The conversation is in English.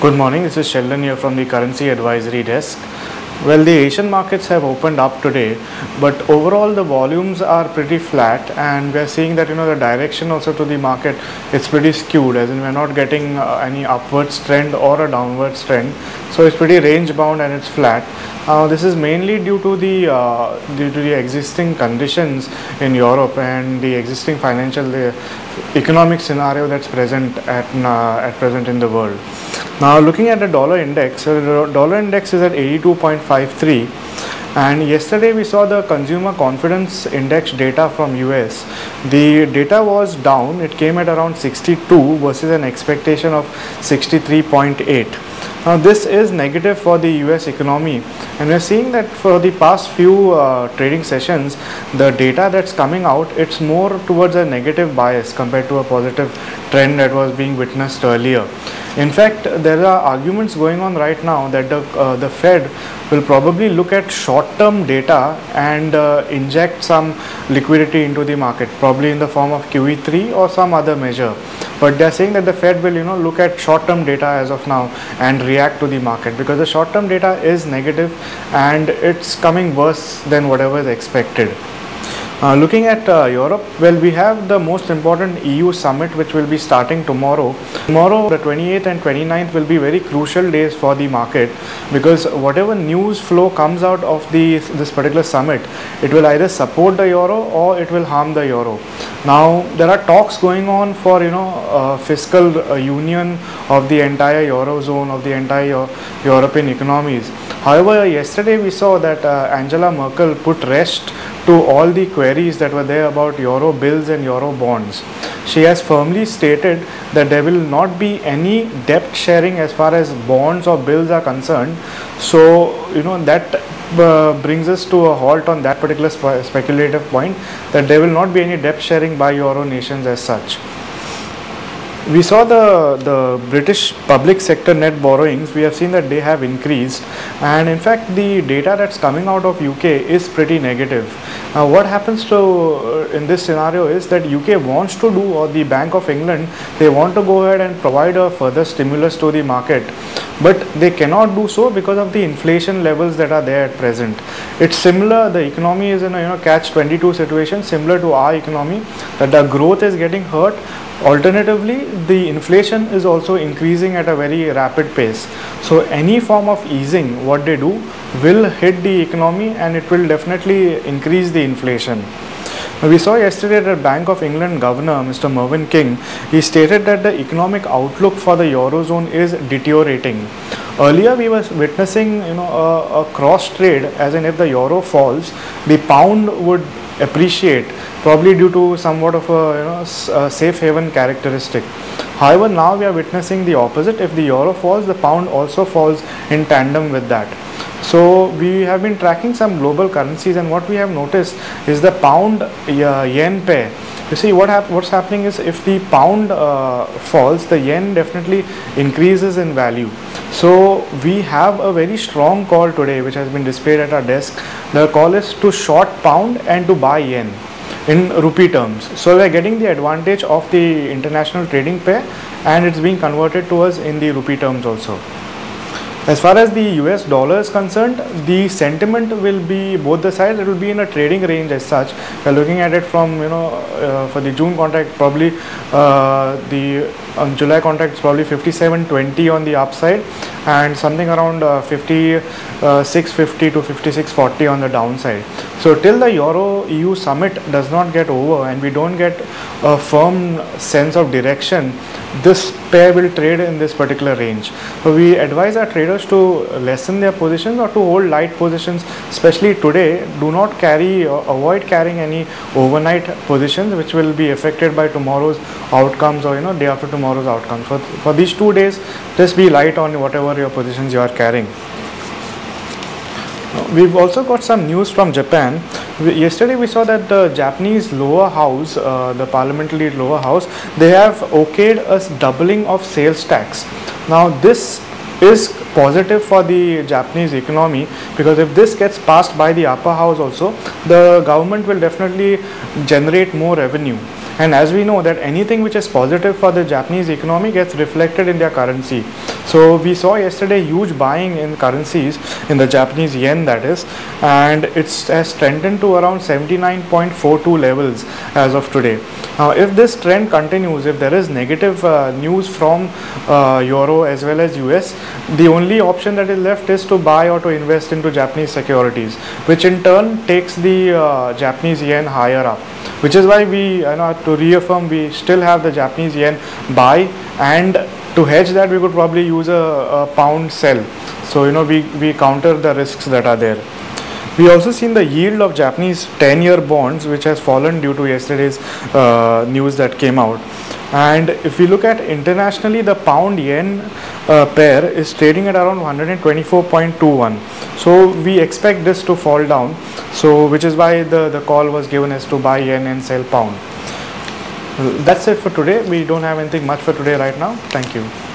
Good morning, this is Sheldon here from the Currency Advisory Desk. Well, the Asian markets have opened up today, but overall the volumes are pretty flat, and we are seeing that the direction also to the market it's pretty skewed, as in we are not getting any upwards trend or a downwards trend. So it's pretty range bound and it's flat. This is mainly due to the existing conditions in Europe and the existing the economic scenario that's present at present in the world. Now, looking at the dollar index, the dollar index is at 82.53, and yesterday we saw the consumer confidence index data from US. The data was down, it came at around 62 versus an expectation of 63.8. Now, this is negative for the US economy, and we're seeing that for the past few trading sessions, the data that's coming out, it's more towards a negative bias compared to a positive trend that was being witnessed earlier. In fact, there are arguments going on right now that the Fed will probably look at short-term data and inject some liquidity into the market, probably in the form of QE3 or some other measure. But they are saying that the Fed will look at short-term data as of now and react to the market, because the short-term data is negative and it's coming worse than whatever is expected. Looking at Europe, well, we have the most important EU summit which will be starting tomorrow. Tomorrow, the 28th and 29th will be very crucial days for the market, because whatever news flow comes out of this particular summit, it will either support the euro or it will harm the euro. Now, there are talks going on for fiscal union of the entire eurozone, of the entire European economies. However, yesterday we saw that Angela Merkel put rest to all the queries that were there about euro bills and euro bonds. She has firmly stated that there will not be any debt sharing as far as bonds or bills are concerned. So, that brings us to a halt on that particular speculative point, that there will not be any debt sharing by euro nations as such. We saw the British public sector net borrowings. We have seen that they have increased, and in fact the data that's coming out of UK is pretty negative. What happens in this scenario is that UK wants to do, or the Bank of England, they want to go ahead and provide a further stimulus to the market, but they cannot do so because of the inflation levels that are there at present. It's similar, the economy is in a catch-22 situation, similar to our economy, that the growth is getting hurt. Alternatively, the inflation is also increasing at a very rapid pace. So any form of easing, what they do, will hit the economy and it will definitely increase the inflation. We saw yesterday that Bank of England Governor Mr. Mervyn King, he stated that the economic outlook for the Eurozone is deteriorating. Earlier we were witnessing a cross trade, as in if the euro falls, the pound would appreciate, probably due to somewhat of a safe haven characteristic. However, now we are witnessing the opposite. If the euro falls, the pound also falls in tandem with that. So we have been tracking some global currencies, and what we have noticed is the pound yen pair. You see, what's happening is, if the pound falls, the yen definitely increases in value. So we have a very strong call today which has been displayed at our desk. The call is to short pound and to buy yen in rupee terms. So we are getting the advantage of the international trading pair, and it's being converted to us in the rupee terms also. As far as the US dollar is concerned, the sentiment will be both the sides. It will be in a trading range as such. We are looking at it from for the June contract, probably the July contract is probably 57.20 on the upside, and something around 56.50 to 56.40 on the downside. So till the Euro EU summit does not get over and we don't get a firm sense of direction, this pair will trade in this particular range. So we advise our traders to lessen their positions or to hold light positions, especially today. Do not carry or avoid carrying any overnight positions which will be affected by tomorrow's outcomes or day after tomorrow's outcomes. For these 2 days, just be light on whatever your positions you are carrying. We've also got some news from Japan. Yesterday we saw that the Japanese lower house, the parliamentary lower house, they have okayed a doubling of sales tax. Now this is positive for the Japanese economy, because if this gets passed by the upper house also, the government will definitely generate more revenue. and as we know that anything which is positive for the Japanese economy gets reflected in their currency. So we saw yesterday huge buying in currencies, in the Japanese yen that is, and it has strengthened to around 79.42 levels as of today. Now if this trend continues, if there is negative news from Euro as well as US, the only option that is left is to buy or to invest into Japanese securities, which in turn takes the Japanese yen higher up, which is why we, to reaffirm, we still have the Japanese yen buy, and to hedge that we could probably use a pound sell. So we counter the risks that are there. We also seen the yield of Japanese 10-year bonds, which has fallen due to yesterday's news that came out. And if we look at internationally, the pound yen pair is trading at around 124.21. So we expect this to fall down. So which is why the call was given as to buy yen and sell pound. That's it for today. We don't have anything much for today right now. Thank you.